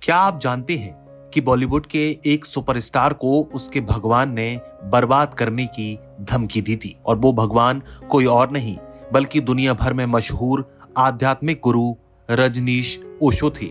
क्या आप जानते हैं कि बॉलीवुड के एक सुपरस्टार को उसके भगवान ने बर्बाद करने की धमकी दी थी और वो भगवान कोई और नहीं बल्कि दुनिया भर में मशहूर आध्यात्मिक गुरु रजनीश ओशो थे,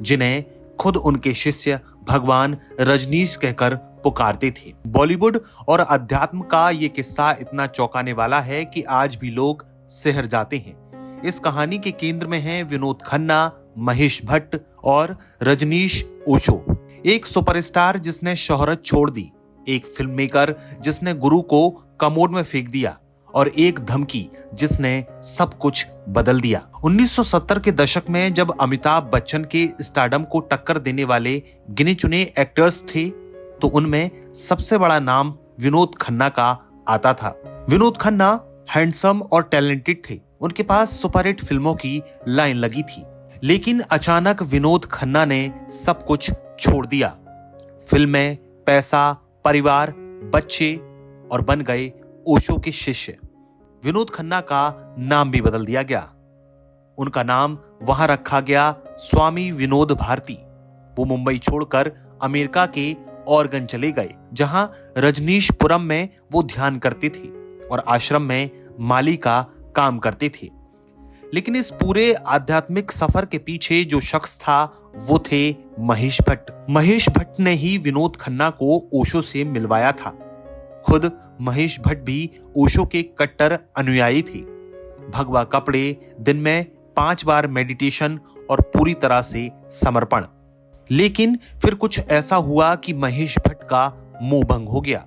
जिन्हें खुद उनके शिष्य भगवान रजनीश कहकर पुकारते थे। बॉलीवुड और अध्यात्म का ये किस्सा इतना चौंकाने वाला है कि आज भी लोग सिहर जाते हैं। इस कहानी के केंद्र में हैं विनोद खन्ना, महेश भट्ट और रजनीश ओशो। एक सुपरस्टार जिसने शोहरत छोड़ दी, एक फिल्म मेकर जिसने गुरु को कमोड में फेंक दिया और एक धमकी जिसने सब कुछ बदल दिया। 1970 के दशक में जब अमिताभ बच्चन के स्टारडम को टक्कर देने वाले गिने चुने एक्टर्स थे तो उनमें सबसे बड़ा नाम विनोद खन्ना का आता था। विनोद खन्ना हैंडसम और टैलेंटेड थे, उनके पास सुपरहिट फिल्मों की लाइन लगी थी। लेकिन अचानक विनोद खन्ना ने सब कुछ छोड़ दिया, फिल्में, पैसा, परिवार, बच्चे और बन गए ओशो के शिष्य। विनोद खन्ना का नाम भी बदल दिया गया। उनका नाम वहां रखा गया स्वामी विनोद भारती। वो मुंबई छोड़कर अमेरिका के ऑर्गन चले गए, जहां रजनीशपुरम में वो ध्यान करते थे और आश्रम में माली का काम करते थे। लेकिन इस पूरे आध्यात्मिक सफर के पीछे जो शख्स था वो थे महेश भट्ट। महेश भट्ट ने ही विनोद खन्ना को ओशो से मिलवाया था। खुद महेश भट्ट भी ओशो के कट्टर अनुयायी थे। भगवा कपड़े, दिन में 5 बार मेडिटेशन और पूरी तरह से समर्पण। लेकिन फिर कुछ ऐसा हुआ कि महेश भट्ट का मोह भंग हो गया।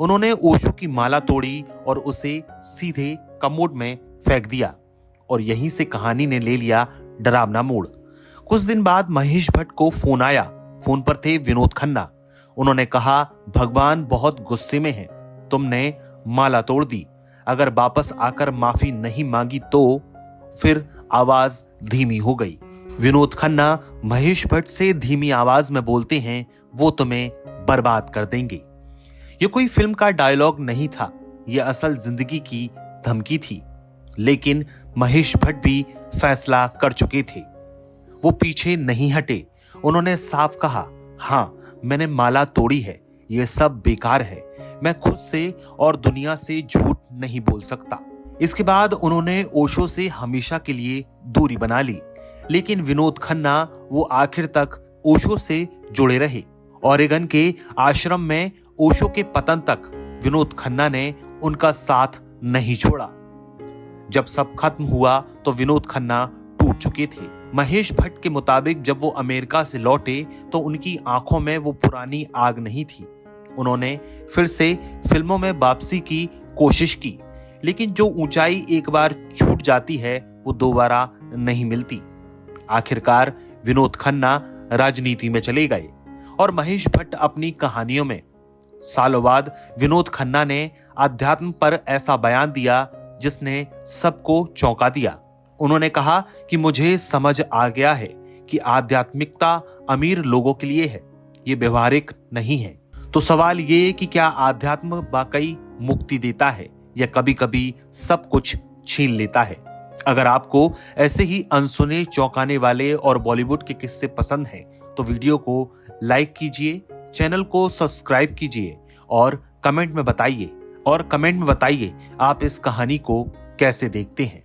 उन्होंने ओशो की माला तोड़ी और उसे सीधे कमोड में फेंक दिया और यहीं से कहानी ने ले लिया डरावना मोड़। कुछ दिन बाद महेश भट्ट को फोन आया। फोन पर थे विनोद खन्ना। उन्होंने कहा, भगवान बहुत गुस्से में है, तुमने माला तोड़ दी, अगर वापस आकर माफी नहीं मांगी तो। फिर आवाज धीमी हो गई। विनोद खन्ना महेश भट्ट से धीमी आवाज में बोलते हैं, वो तुम्हें बर्बाद कर देंगे। ये कोई फिल्म का डायलॉग नहीं था, यह असल जिंदगी की धमकी थी। लेकिन महेश भट्ट भी फैसला कर चुके थे। वो पीछे नहीं हटे। उन्होंने साफ कहा, हाँ, मैंने माला तोड़ी है, ये सब बेकार है, मैं खुद से और दुनिया से झूठ नहीं बोल सकता। इसके बाद उन्होंने ओशो से हमेशा के लिए दूरी बना ली। लेकिन विनोद खन्ना वो आखिर तक ओशो से जुड़े रहे। ओरेगन के आश्रम में ओशो के पतन तक विनोद खन्ना ने उनका साथ नहीं छोड़ा। जब सब खत्म हुआ तो विनोद खन्ना टूट चुके थे। महेश भट्ट के मुताबिक जब वो अमेरिका से लौटे तो उनकी आंखों में वो पुरानी आग नहीं थी। उन्होंने फिर से फिल्मों में वापसी की कोशिश की, लेकिन जो ऊंचाई एक बार छूट जाती है वो दोबारा नहीं मिलती। आखिरकार विनोद खन्ना राजनीति में चले गए और महेश भट्ट अपनी कहानियों में। सालों बाद विनोद खन्ना ने अध्यात्म पर ऐसा बयान दिया जिसने सबको चौंका दिया। उन्होंने कहा कि मुझे समझ आ गया है कि आध्यात्मिकता अमीर लोगों के लिए है, ये व्यवहारिक नहीं है। तो सवाल ये कि क्या आध्यात्म वाकई मुक्ति देता है या कभी-कभी सब कुछ छीन लेता है? अगर आपको ऐसे ही अनसुने, चौंकाने वाले और बॉलीवुड के किस्से पसंद हैं तो वीडियो को लाइक कीजिए, चैनल को सब्सक्राइब कीजिए और कमेंट में बताइए आप इस कहानी को कैसे देखते हैं।